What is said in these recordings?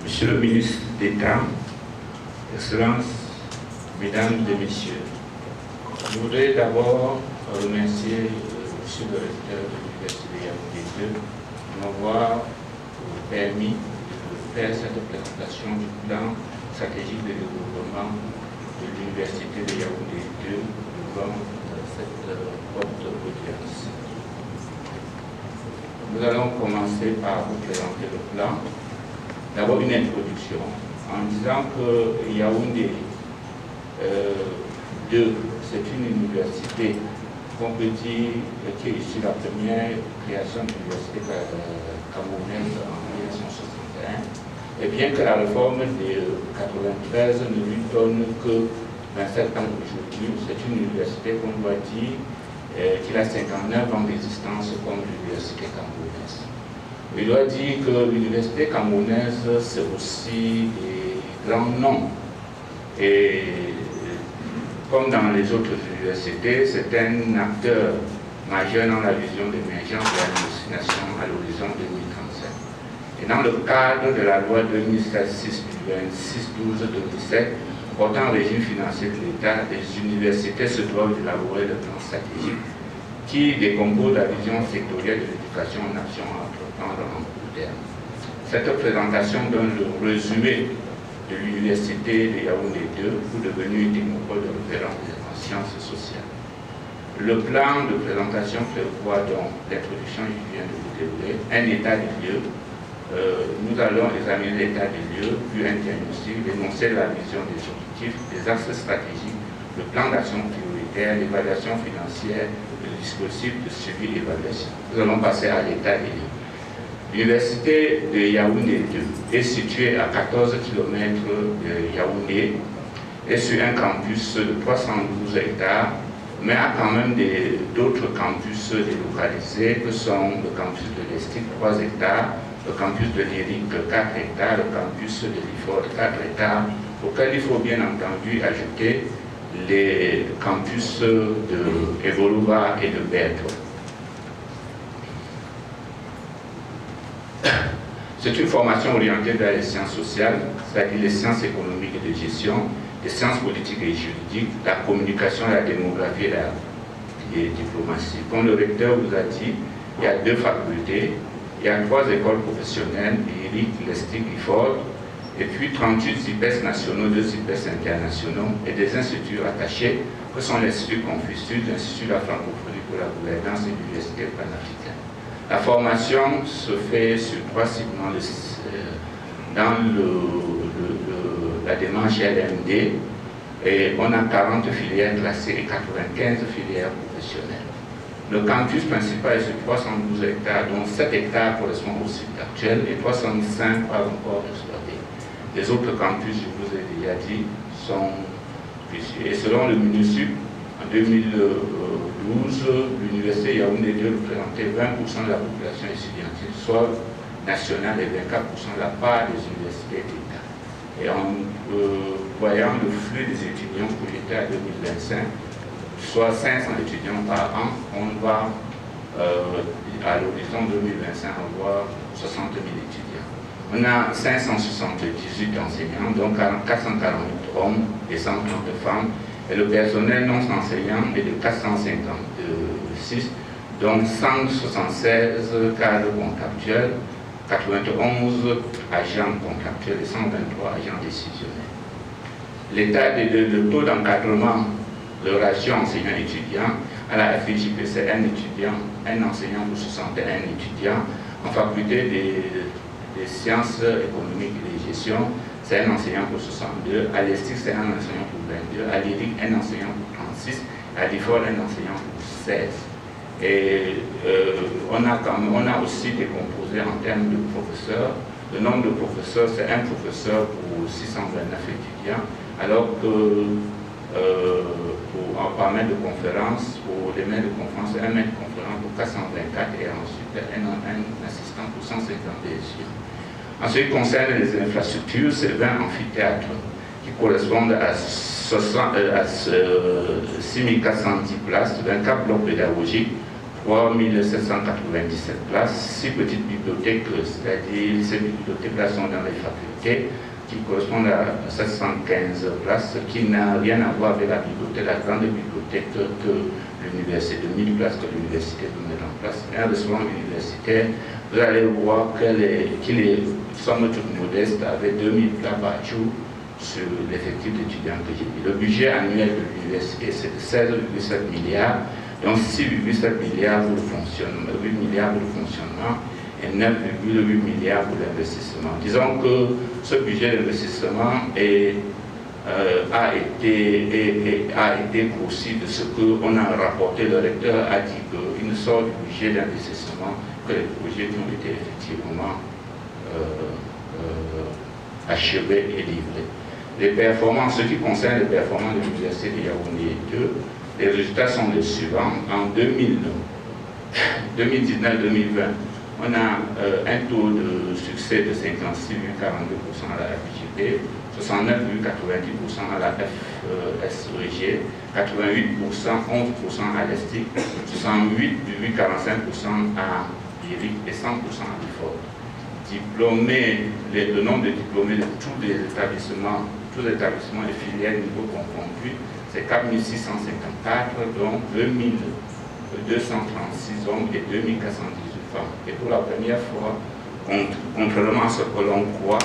Monsieur le ministre d'État, Excellences, Mesdames et Messieurs, je voudrais d'abord remercier Monsieur le recteur de l'Université de Yaoundé 2 de m'avoir permis de faire cette présentation du plan stratégique de développement de l'Université de Yaoundé 2 devant cette haute audience. Nous allons commencer par vous présenter le plan. D'abord une introduction en disant que Yaoundé 2, c'est une université qu'on peut dire qui est issue de la première création de l'université camerounaise en 1961. Et bien que la réforme de 1993 ne lui donne que 27 ans aujourd'hui, c'est une université qu'on doit dire qu'il a 59 ans d'existence comme l'université camerounaise. Il doit dire que l'université camerounaise, c'est aussi des grands noms. Et comme dans les autres universités, c'est un acteur majeur dans la vision d'émergence de la destination à l'horizon 2035. Et dans le cadre de la loi 2006 du 26/12/2007 portant régime financier de l'État, les universités se doivent d'élaborer le plan stratégique qui décompose la vision sectorielle de l'éducation en action à entreprendre en court terme. Cette présentation donne le résumé de l'Université de Yaoundé 2 pour devenir une technopole de référence en sciences sociales. Le plan de présentation prévoit donc l'introduction, je viens de vous dérouler, un état des lieux. Nous allons examiner l'état des lieux, puis un diagnostic, énoncer la vision des objectifs, des axes stratégiques, le plan d'action prioritaire, l'évaluation financière, le dispositif de suivi et d'évaluation. Nous allons passer à l'état des lieux. L'université de Yaoundé 2 est située à 14 km de Yaoundé et sur un campus de 312 hectares, mais a quand même d'autres campus délocalisés que sont le campus de l'Estique 3 hectares, le campus de l'Éric 4 hectares, le campus de l'Ifort 4 hectares, auquel il faut bien entendu ajouter les campus de Evoluva et de Berthe. C'est une formation orientée vers les sciences sociales, c'est-à-dire les sciences économiques et de gestion, les sciences politiques et juridiques, la communication, la démographie et la diplomatie. Comme le recteur vous a dit, il y a 2 facultés, il y a 3 écoles professionnelles, l'IRIC, l'ESTIC, l'IFOR, et puis 38 IPES nationaux, 2 IPES internationaux et des instituts rattachés que sont l'Institut Confucius, l'Institut de la francophonie pour la gouvernance et l'Université panafricaine. La formation se fait sur 3 segments dans la démarche LMD et on a 40 filières classées et 95 filières professionnelles. Le campus principal est sur 312 hectares, dont 7 hectares correspondent au site actuel et 305 pas encore exploités. Les autres campus, je vous ai déjà dit, sont ici. Et selon le MINUSUP, en 2012, l'Université Yaoundé 2 représentait 20% de la population étudiantine, soit nationale, et 24% de la part des universités d'État. Et en voyant le flux des étudiants projetés à 2025, soit 500 étudiants par an, on va à l'horizon 2025 avoir 60 000 étudiants. On a 578 enseignants, donc 448 hommes et 130 femmes, et le personnel non enseignant est de 456, donc 176 cadres contractuels, 91 agents contractuels et 123 agents décisionnels. Le taux d'encadrement, le ratio enseignant-étudiant, à la FIJP, c'est un enseignant pour 61 étudiants. En faculté des sciences économiques et de gestion, c'est un enseignant pour 62. À l'ESTIC, c'est un enseignant pour 22. À l'IRIC, un enseignant pour 36. À l'IFOR, un enseignant pour 16. Et on a aussi décomposé en termes de professeurs. Le nombre de professeurs, c'est un professeur pour 629 étudiants, alors que par maître de conférence, pour les maîtres de conférence, c'est un maître de conférence pour 424 et ensuite un assistant pour 152 étudiants. En ce qui concerne les infrastructures, c'est 20 amphithéâtres qui correspondent à 6410 places, 24 blocs pédagogiques 3797 places, 6 petites bibliothèques, c'est-à-dire ces bibliothèques-là sont dans les facultés, qui correspondent à 715 places, qui n'a rien à voir avec la bibliothèque, la grande bibliothèque que l'université, de 1000 places que l'université peut mettre en place. Et un restaurant universitaire, vous allez voir qu'il est, somme toute modeste, avec 2000 plats par jour sur l'effectif d'étudiants que j'ai dit. Le budget annuel de l'université, c'est de 16,7 milliards, donc 6,7 milliards pour le fonctionnement, 8 milliards pour le fonctionnement, et 9,8 milliards pour l'investissement. Disons que ce budget d'investissement a été grossi de ce qu'on a rapporté. Le recteur a dit qu'il ne sort du budget d'investissement que les projets qui ont été effectivement achevés et livrés. Les performances, ce qui concerne les performances de l'Université de Yaoundé 2, les résultats sont les suivants. En 2019-2020, on a un taux de succès de 56,42% à la FJP, 69,90% à la FSEG, 88%, 11% à l'ESTIC, 68,45% à l'IRIC et 100% à l'IFOR. Diplômés, le nombre de diplômés de tous les établissements et filières niveau confondu, c'est 4654, dont 2236 hommes et 2418 femmes. Et pour la première fois, contrairement à ce que l'on croit,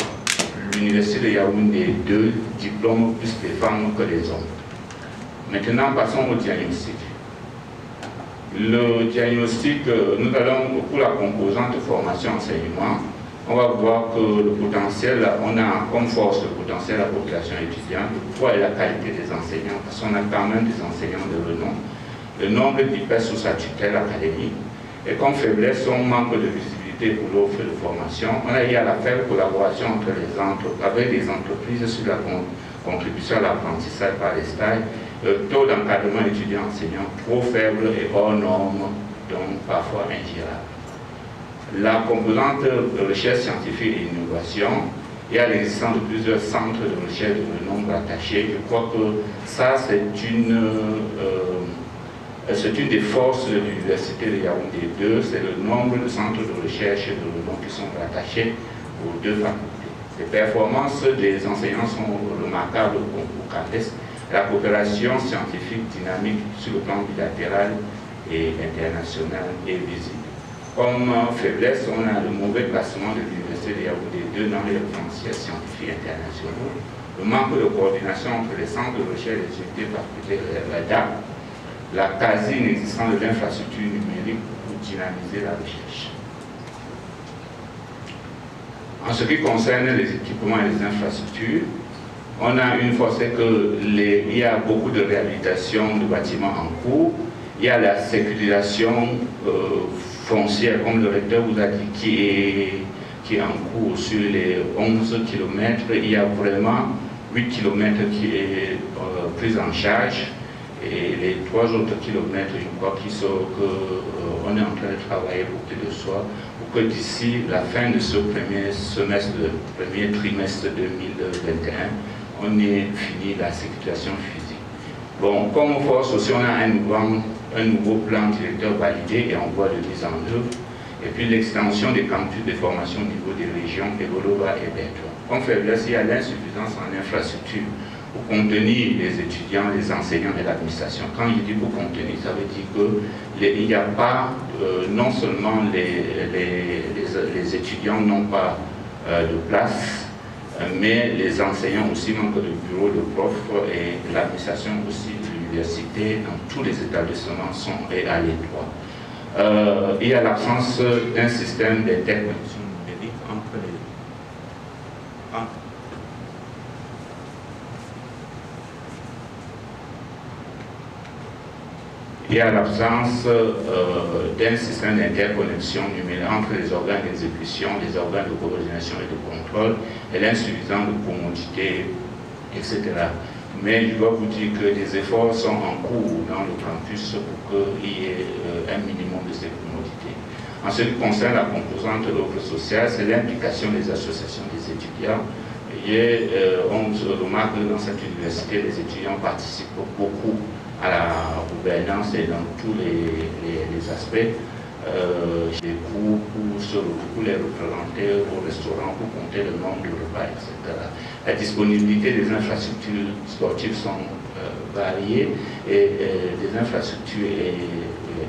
l'Université de Yaoundé 2 diplôme plus les femmes que les hommes. Maintenant, passons au diagnostic. Le diagnostic, nous allons, pour la composante formation-enseignement, on va voir que le potentiel, on a comme force le potentiel de la population étudiante, le poids et la qualité des enseignants, parce qu'on a quand même des enseignants de renom, le nombre d'IPES sous sa tutelle académique, et comme faiblesse, on manque de visibilité pour l'offre de formation. On a eu à la faible collaboration avec les entreprises sur la contribution à l'apprentissage par les stages, le taux d'encadrement étudiant-enseignant trop faible et hors norme, donc parfois ingérable. La composante de recherche scientifique et innovation, il y a l'existence de plusieurs centres de recherche de renom rattachés. Je crois que ça, c'est une des forces de l'Université de Yaoundé 2, c'est le nombre de centres de recherche et de renom qui sont rattachés aux deux facultés. Les performances des enseignants sont remarquables au CAPES. La coopération scientifique dynamique sur le plan bilatéral et international est visible. Comme faiblesse, on a le mauvais placement de l'Université de Yaoundé 2 dans les référentiels scientifiques internationaux, le manque de coordination entre les centres de recherche et les unités facultés RADA, la quasi-inexistence de l'infrastructure numérique pour dynamiser la recherche. En ce qui concerne les équipements et les infrastructures, on a une fois, c'est qu'il y a beaucoup de réhabilitation de bâtiments en cours, il y a la sécurisation foncière, comme le recteur vous a dit, qui est en cours sur les 11 km. Il y a vraiment 8 km qui est pris en charge et les 3 autres kilomètres, je crois qu'on est en train de travailler pour que ce soit, pour que d'ici la fin de ce premier semestre, premier trimestre 2021, on ait fini la sécurisation physique. Bon, comme force aussi, on a un nouveau plan directeur validé et en voie de mise en œuvre. Et puis l'extension des campus de formation au niveau des régions Evolova et Bertrand. Comme faiblesse, il y a l'insuffisance en infrastructure pour contenir les étudiants, les enseignants et l'administration. Quand je dis pour contenir, ça veut dire qu'il n'y a pas, non seulement les étudiants n'ont pas de place, mais les enseignants aussi manquent de bureaux de profs et l'administration aussi de l'université dans tous les établissements sont à l'étroit. Il y a l'absence d'un système d'interconnexion numérique entre les... Il y a l'absence d'un système d'interconnexion numérique entre les organes d'exécution, les organes de coordination et de contrôle, et l'insuffisance de commodité, etc. Mais je dois vous dire que des efforts sont en cours dans le campus pour qu'il y ait un minimum de ces commodités. En ce qui concerne la composante de l'offre sociale, c'est l'implication des associations des étudiants. On se remarque que dans cette université, les étudiants participent beaucoup à la gouvernance et dans tous les aspects. Des cours pour les représenter au restaurant, pour compter le nombre de repas, etc. La disponibilité des infrastructures sportives sont variées et des infrastructures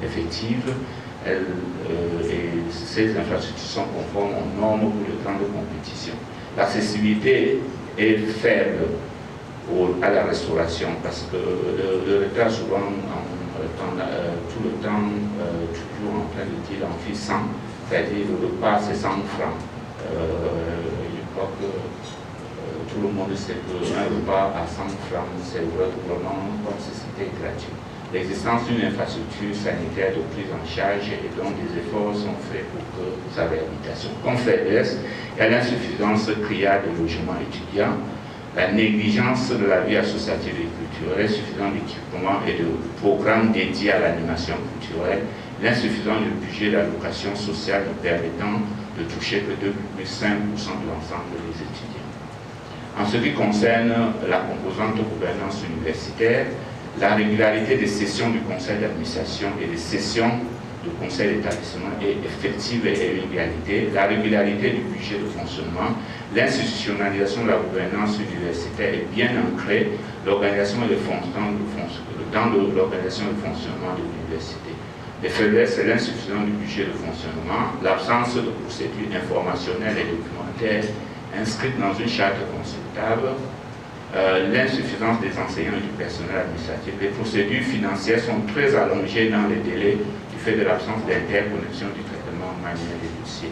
effectives. Et ces infrastructures sont conformes aux normes pour les grandes compétitions. L'accessibilité est faible à la restauration parce que le retard souvent tout le temps toujours en train de dire amphi 100, c'est-à-dire le repas c'est 100 francs. Je crois que tout le monde sait qu'un repas à 100 francs c'est vraiment comme si c'était gratuit. L'existence d'une infrastructure sanitaire de prise en charge et donc des efforts sont faits pour que sa réhabilitation. Comme faiblesse, il y a l'insuffisance criarde de logements étudiants, la négligence de la vie associative et culturelle, l'insuffisance d'équipement et de programmes dédiés à l'animation culturelle, l'insuffisance du budget d'allocation sociale permettant de toucher que 2,5% de l'ensemble des étudiants. En ce qui concerne la composante gouvernance universitaire, la régularité des sessions du conseil d'administration et des sessions du conseil d'établissement est effective et une réalité. La régularité du budget de fonctionnement, l'institutionnalisation de la gouvernance universitaire est bien ancrée dans l'organisation et le fonctionnement de l'université. Les faiblesses, c'est l'insuffisance du budget de fonctionnement, l'absence de procédures informationnelles et documentaires inscrites dans une charte consultable, l'insuffisance des enseignants et du personnel administratif. Les procédures financières sont très allongées dans les délais du fait de l'absence d'interconnexion du traitement manuel des dossiers.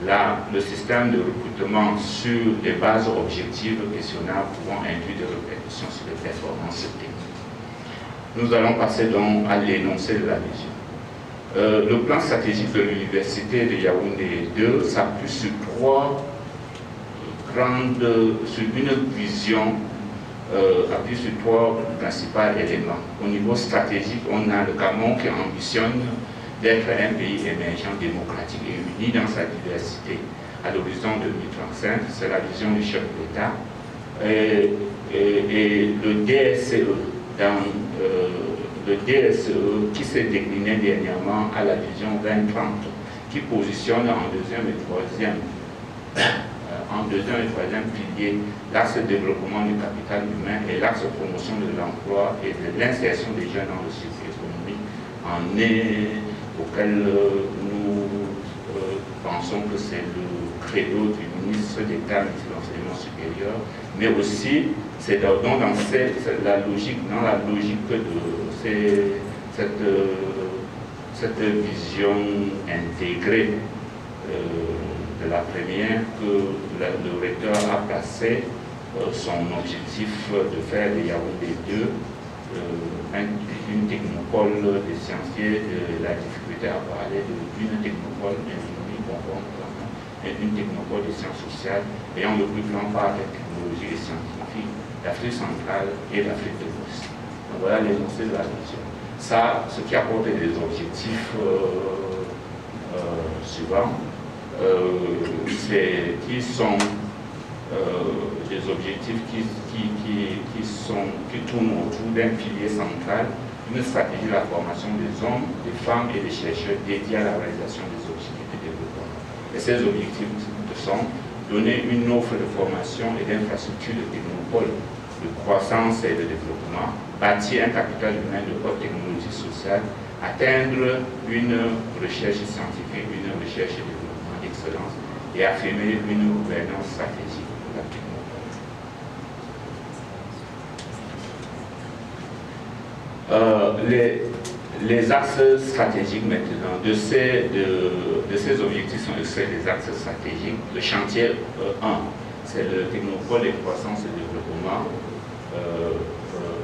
Là, le système de recrutement sur des bases objectives questionnables pouvant induire des répercussions sur les performances techniques. Nous allons passer donc à l'énoncé de la vision. Le plan stratégique de l'université de Yaoundé 2 s'appuie sur une vision appuie sur trois principaux éléments. Au niveau stratégique, on a le Cameroun qui ambitionne d'être un pays émergent, démocratique et uni dans sa diversité. À l'horizon 2035, c'est la vision du chef de l'État. Et le DSE qui s'est décliné dernièrement à la vision 2030, qui positionne en deuxième et troisième pilier l'axe de développement du capital humain et l'axe de promotion de l'emploi et de l'insertion des jeunes dans le circuit économique, auquel nous pensons que c'est le credo du ministre d'État de l'enseignement supérieur, mais aussi c'est dans la logique de cette vision intégrée de la première que le recteur a placé son objectif de faire de Yaoundé 2 une technopole des scientifiques, la difficulté à parler d'une technopole d'ingénierie conforme et une technopole des sciences sociales ayant le plus grand part des technologies et scientifiques d'Afrique centrale et d'Afrique de l'Ouest. Donc voilà l'énoncé de la vision. Ça, ce qui apporte des objectifs suivants, qui sont des objectifs qui tournent autour d'un pilier central, une stratégie de la formation des hommes, des femmes et des chercheurs dédiés à la réalisation des objectifs de développement. Et ces objectifs sont donner une offre de formation et d'infrastructures de technopole, de croissance et de développement, bâtir un capital humain de haute technologie sociale, atteindre une recherche scientifique, une recherche et développement d'excellence et affirmer une gouvernance stratégique de la technopole. Les axes stratégiques maintenant, de ces objectifs sont extraits des axes stratégiques. Le chantier 1, c'est le technopole et croissance et développement.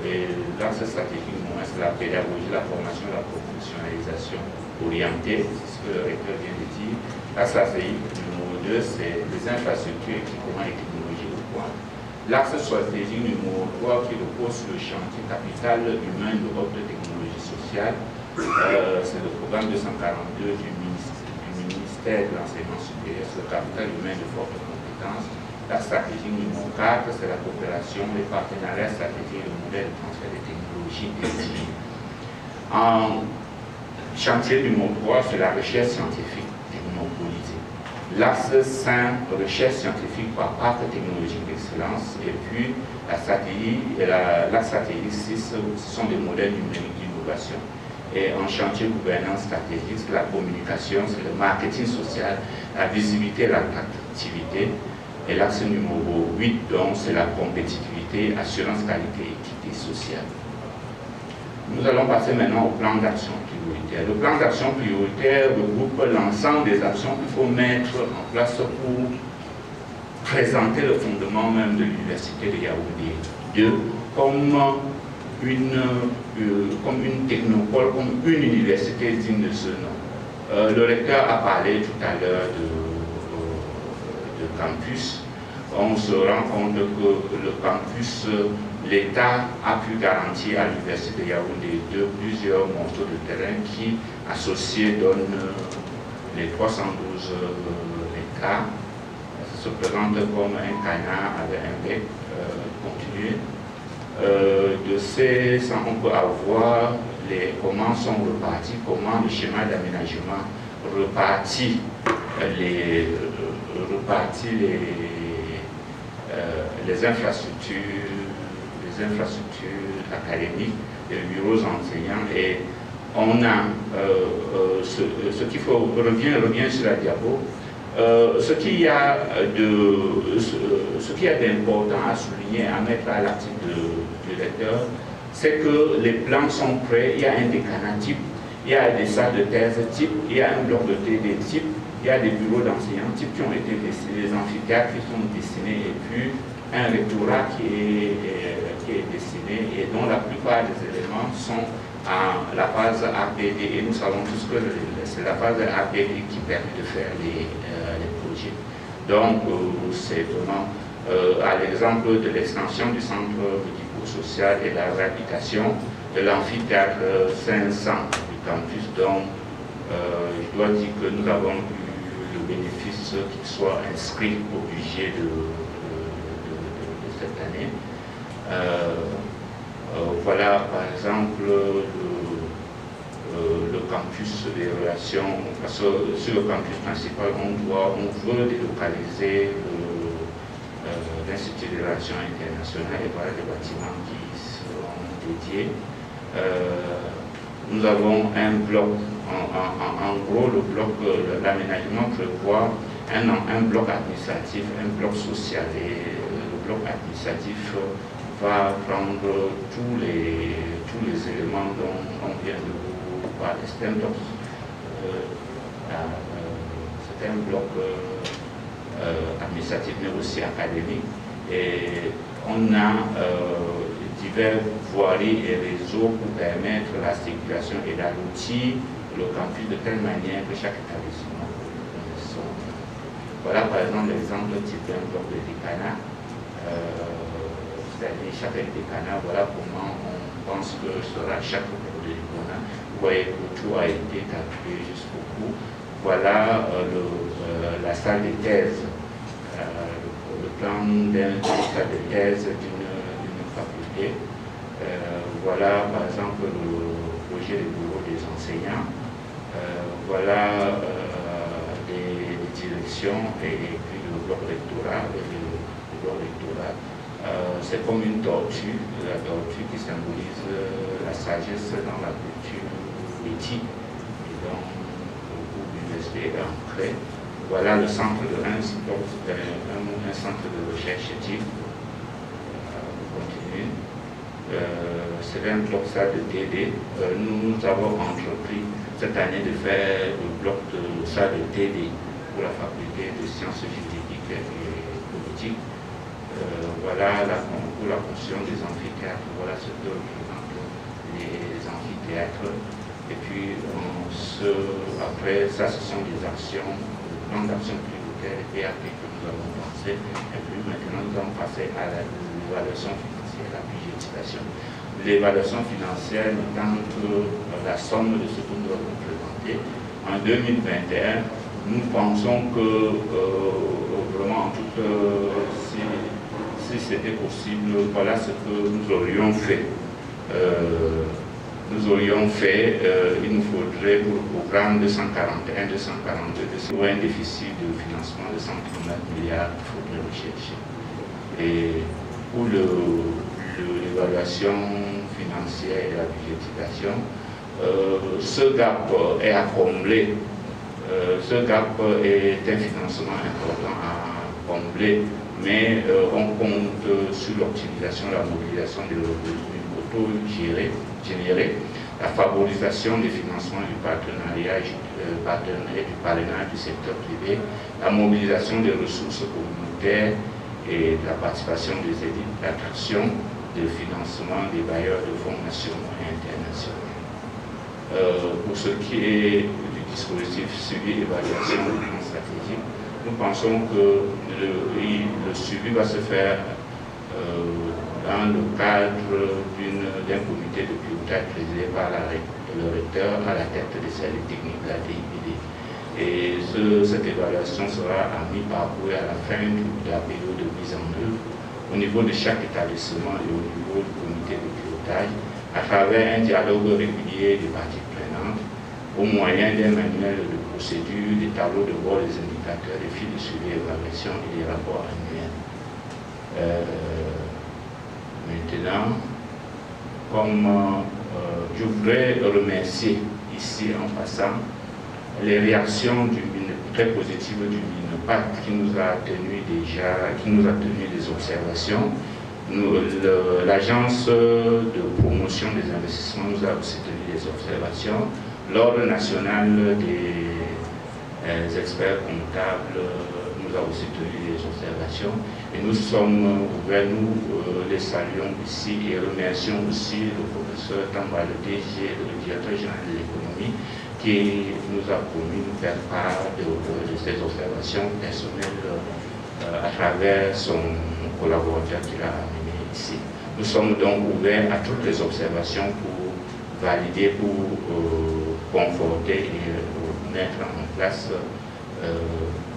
Et l'axe stratégique, c'est la pédagogie, la formation, la professionnalisation orientée, c'est ce que le recteur vient de dire. L'axe stratégique numéro 2, c'est les infrastructures, équipements et technologies de pointe. L'axe stratégique numéro 3 qui repose sur le chantier capital humain de haute technologie sociale, c'est le programme 242 du ministère de l'enseignement supérieur, c'est le capital humain de forte compétence, La stratégie numéro 4, c'est la coopération, les partenariats stratégiques et le modèle de transfert des technologies dédiées. En chantier numéro 3, c'est la recherche scientifique technopolisée. L'axe 5, recherche scientifique par parc technologique d'excellence, et puis la stratégie 6, ce sont des modèles numériques d'innovation. Et en chantier gouvernance stratégique, c'est la communication, c'est le marketing social, la visibilité et l'attractivité. Et l'axe numéro 8, donc, c'est la compétitivité, assurance qualité, équité sociale. Nous allons passer maintenant au plan d'action prioritaire. Le plan d'action prioritaire regroupe l'ensemble des actions qu'il faut mettre en place pour présenter le fondement même de l'Université de Yaoundé 2 comme une technopole, comme une université digne de ce nom. Le recteur a parlé tout à l'heure de campus. On se rend compte que le campus, l'État a pu garantir à l'Université de Yaoundé 2 plusieurs morceaux de terrain qui, associés, donnent les 312 hectares. Ça se présente comme un canard avec un bec continué. De ces, on peut avoir comment sont repartis, comment le schéma d'aménagement repartit les infrastructures académiques, les bureaux enseignants, et on a ce qu'il faut, revient sur la diapo, ce qu'il y a d'important à souligner, à mettre à l'article du lecteur, c'est que les plans sont prêts, il y a un décanat type, il y a des salles de thèse type, il y a un bloc de TD type, il y a des bureaux d'enseignants type qui ont été dessinés, des amphithéâtres qui sont dessinés, et puis un rectorat qui est dessiné et dont la plupart des éléments sont à la phase APD, et nous savons tous que c'est la phase APD qui permet de faire les projets. Donc c'est vraiment à l'exemple de l'extension du centre médico-social et la réhabilitation de l'amphithéâtre 500 du campus, donc je dois dire que nous avons eu le bénéfice qu'il soit inscrit au budget de cette année. Voilà par exemple le campus des relations, parce que sur le campus principal on veut délocaliser l'Institut des relations internationales, et voilà des bâtiments qui seront dédiés. Nous avons un bloc, en gros le bloc, l'aménagement prévoit un bloc administratif, un bloc social, et le bloc administratif va prendre tous les éléments dont on vient de vous parler. C'est un bloc administratif mais aussi académique, et on a divers voiries et réseaux pour permettre la circulation et d'aboutir le campus de telle manière que chaque établissement voilà par exemple l'exemple type d'un bloc de décanat, c'est-à-dire chaque décanat, voilà comment on pense que sera chaque bloc de décanat. Vous voyez que tout a été calculé jusqu'au bout. Voilà la salle de thèse, le plan d'une salle de thèse d'une faculté. Voilà par exemple le projet du bureau des enseignants. Voilà les directions, et puis le bloc rectoral. C'est comme une tortue, la tortue qui symbolise la sagesse dans la culture éthique, et donc beaucoup d'universités est ancré. Voilà le centre de Reims, un centre de recherche éthique. On continue. C'est un bloc ça de TD. Nous avons entrepris cette année de faire le bloc de ça de TD pour la faculté de sciences juridiques et politiques. Voilà pour la construction des amphithéâtres, voilà ce que représentent les amphithéâtres. Et puis après ça, ce sont des actions, le plan d'action prioritaire et PAP que nous avons pensé. Et puis maintenant nous allons passer à l'évaluation financière, la budgétisation. L'évaluation financière n'étant que la somme de ce que nous avons présenté. En 2021, nous pensons que vraiment en toute c'était possible, voilà ce que nous aurions fait. Il nous faudrait pour le programme 241-242 un déficit de financement de 139 milliards qu'il faudrait rechercher. Et pour l'évaluation financière et la budgétisation, ce gap est à combler. Ce gap est un financement important à combler, mais on compte sur l'optimisation, la mobilisation des revenus auto-générés, la favorisation des financements du partenariat et du parrainage du secteur privé, la mobilisation des ressources communautaires et la participation des élites, l'attraction de financement des bailleurs de fonds nationaux et internationaux. Pour ce qui est du dispositif suivi évaluation du plan stratégique, nous pensons que le suivi va se faire dans le cadre d'un comité de pilotage présidé par le recteur à la tête des services techniques de la DIPD. Et cette évaluation sera à mi-parcours à la fin de la période de mise en œuvre au niveau de chaque établissement et au niveau du comité de pilotage à travers un dialogue régulier des parties prenantes au moyen d'un manuel de procédure, des tableaux de bord, des indicateurs, des fils de suivi et évaluation et des rapports annuels. Maintenant, comme je voudrais remercier ici en passant les réactions très positives du MINEPAC qui nous a tenu des observations. L'agence de promotion des investissements nous a aussi tenu des observations. L'Ordre national des experts comptables nous a aussi tenu des observations. Et nous sommes ouverts, nous les saluons ici et remercions aussi le professeur Tamba, le DG, le directeur général de l'économie, qui nous a promis de faire part de ces observations personnelles à travers son collaborateur qui l'a amené ici. Nous sommes donc ouverts à toutes les observations pour valider, pour conforter et mettre en place,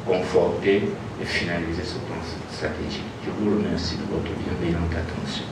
conforter et finaliser ce plan stratégique. Je vous remercie de votre bienveillante attention.